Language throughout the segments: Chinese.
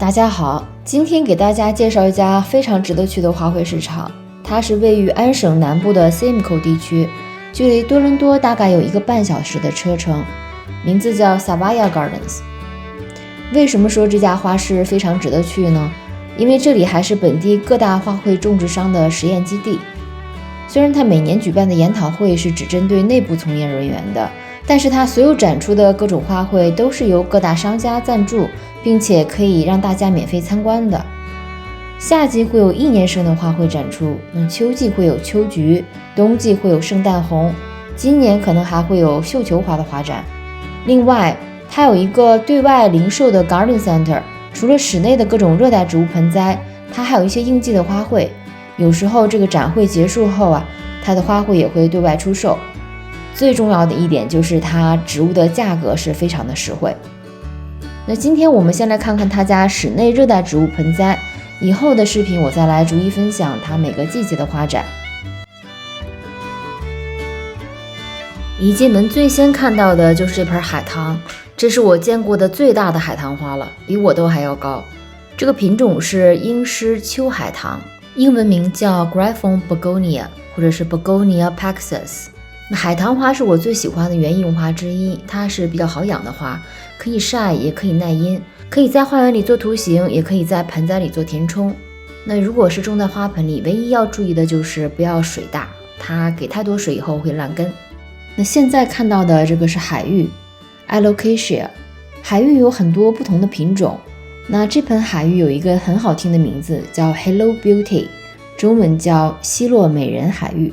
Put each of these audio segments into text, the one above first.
大家好，今天给大家介绍一家非常值得去的花卉市场，它是位于安省南部的 Simcoe 地区，距离多伦多大概有1个半小时的车程，名字叫 Savaya Gardens。 为什么说这家花市非常值得去呢？因为这里还是本地各大花卉种植商的实验基地。虽然它每年举办的研讨会是只针对内部从业人员的，但是它所有展出的各种花卉都是由各大商家赞助，并且可以让大家免费参观的。夏季会有1年生的花卉展出，秋季会有秋菊，冬季会有圣诞红，今年可能还会有绣球花的花展。另外，它有一个对外零售的 Garden Center， 除了室内的各种热带植物盆栽，它还有一些应季的花卉。有时候这个展会结束后它的花卉也会对外出售。最重要的一点就是它植物的价格是非常的实惠。那今天我们先来看看他家室内热带植物盆栽，以后的视频我再来逐一分享它每个季节的花展。一进门最先看到的就是这盆海棠，这是我见过的最大的海棠花了，比我都还要高。这个品种是英诗秋海棠，英文名叫 Graphogne Begonia 或者是 Begonia Paxus。那海棠花是我最喜欢的园艺用花之一，它是比较好养的花，可以晒也可以耐阴，可以在花园里做图形，也可以在盆栽里做填充。那如果是种在花盆里，唯一要注意的就是不要水大，它给太多水以后会烂根。那现在看到的这个是海芋 Alocasia， 海芋有很多不同的品种。那这盆海芋有一个很好听的名字叫 Hello Beauty， 中文叫希洛美人海芋。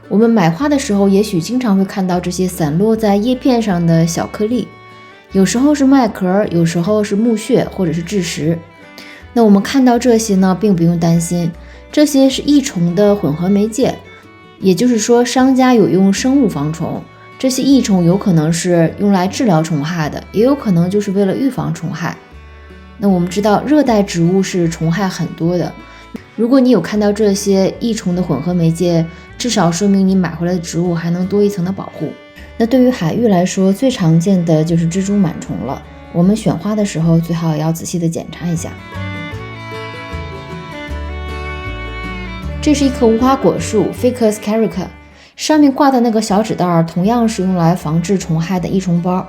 我们买花的时候也许经常会看到这些散落在叶片上的小颗粒，有时候是麦壳，有时候是木屑或者是蛭石。那我们看到这些呢，并不用担心，这些是益虫的混合媒介，也就是说商家有用生物防虫，这些益虫有可能是用来治疗虫害的，也有可能就是为了预防虫害。那我们知道热带植物是虫害很多的，如果你有看到这些益虫的混合媒介，至少说明你买回来的植物还能多一层的保护。那对于海芋来说，最常见的就是蜘蛛螨虫了，我们选花的时候最好也要仔细的检查一下。这是一棵无花果树 Ficus carica， 上面挂的那个小纸袋同样是用来防治虫害的益虫包。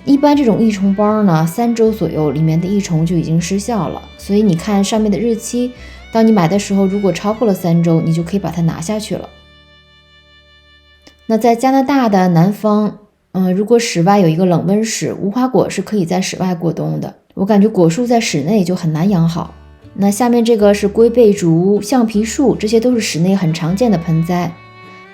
一般这种益虫包呢，3周左右里面的益虫就已经失效了，所以你看上面的日期，当你买的时候如果超过了3周，你就可以把它拿下去了。那在加拿大的南方，如果室外有一个冷温室，无花果是可以在室外过冬的。我感觉果树在室内就很难养好。那下面这个是龟背竹、橡皮树，这些都是室内很常见的盆栽。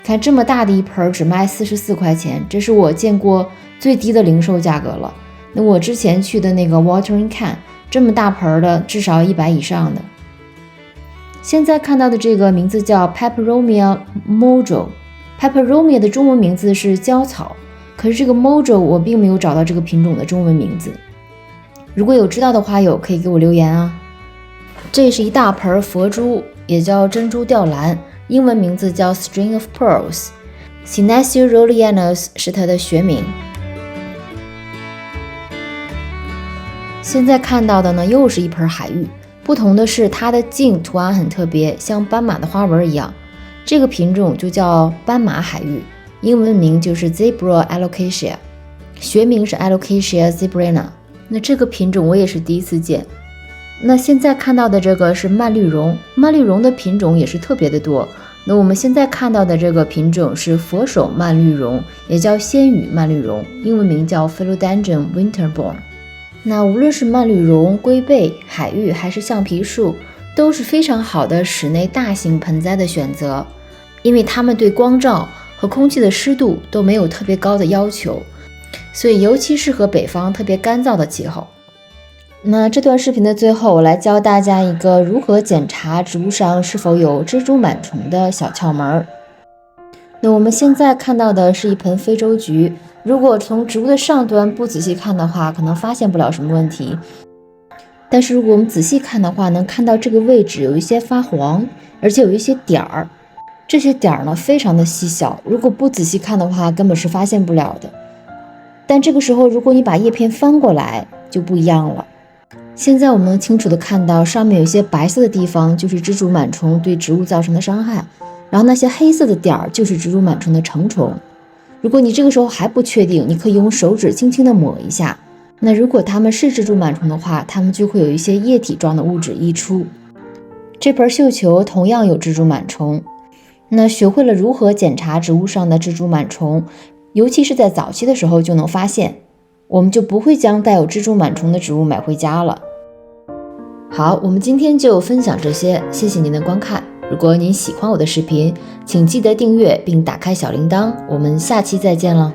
看这么大的一盆只卖44块钱，这是我见过最低的零售价格了。那我之前去的那个 watering can， 这么大盆的至少100以上的。现在看到的这个名字叫 Peperomia Mojo，Peperomia 的中文名字是椒草，可是这个 Mojo 我并没有找到这个品种的中文名字。如果有知道的花友可以给我留言啊。这是一大盆佛珠，也叫珍珠吊兰，英文名字叫 String of Pearls， Senecio Rollianus 是它的学名。现在看到的呢，又是一盆海芋，不同的是它的茎图案很特别，像斑马的花纹一样。这个品种就叫斑马海芋，英文名就是 Zebra Alocasia， 学名是 Alocasia zebrina。 那这个品种我也是第一次见。那现在看到的这个是蔓绿绒，蔓绿绒的品种也是特别的多。那我们现在看到的这个品种是佛手蔓绿绒，也叫仙羽蔓绿绒，英文名叫 Philodendron winterbourne。 那无论是蔓绿绒、龟背、海芋还是橡皮树，都是非常好的室内大型盆栽的选择，因为它们对光照和空气的湿度都没有特别高的要求，所以尤其适合北方特别干燥的气候。那这段视频的最后，我来教大家一个如何检查植物上是否有蜘蛛螨虫的小窍门。那我们现在看到的是一盆非洲菊，如果从植物的上端不仔细看的话，可能发现不了什么问题。但是如果我们仔细看的话，能看到这个位置有一些发黄，而且有一些点儿，这些点儿呢非常的细小，如果不仔细看的话，根本是发现不了的。但这个时候，如果你把叶片翻过来，就不一样了。现在我们能清楚地看到上面有一些白色的地方就是蜘蛛螨虫对植物造成的伤害，然后那些黑色的点儿就是蜘蛛螨虫的成虫。如果你这个时候还不确定，你可以用手指轻轻地抹一下，那如果它们是蜘蛛螨虫的话，它们就会有一些液体状的物质溢出。这盆绣球同样有蜘蛛螨虫，那学会了如何检查植物上的蜘蛛螨虫，尤其是在早期的时候就能发现，我们就不会将带有蜘蛛螨虫的植物买回家了。好，我们今天就分享这些，谢谢您的观看。如果您喜欢我的视频，请记得订阅并打开小铃铛，我们下期再见了。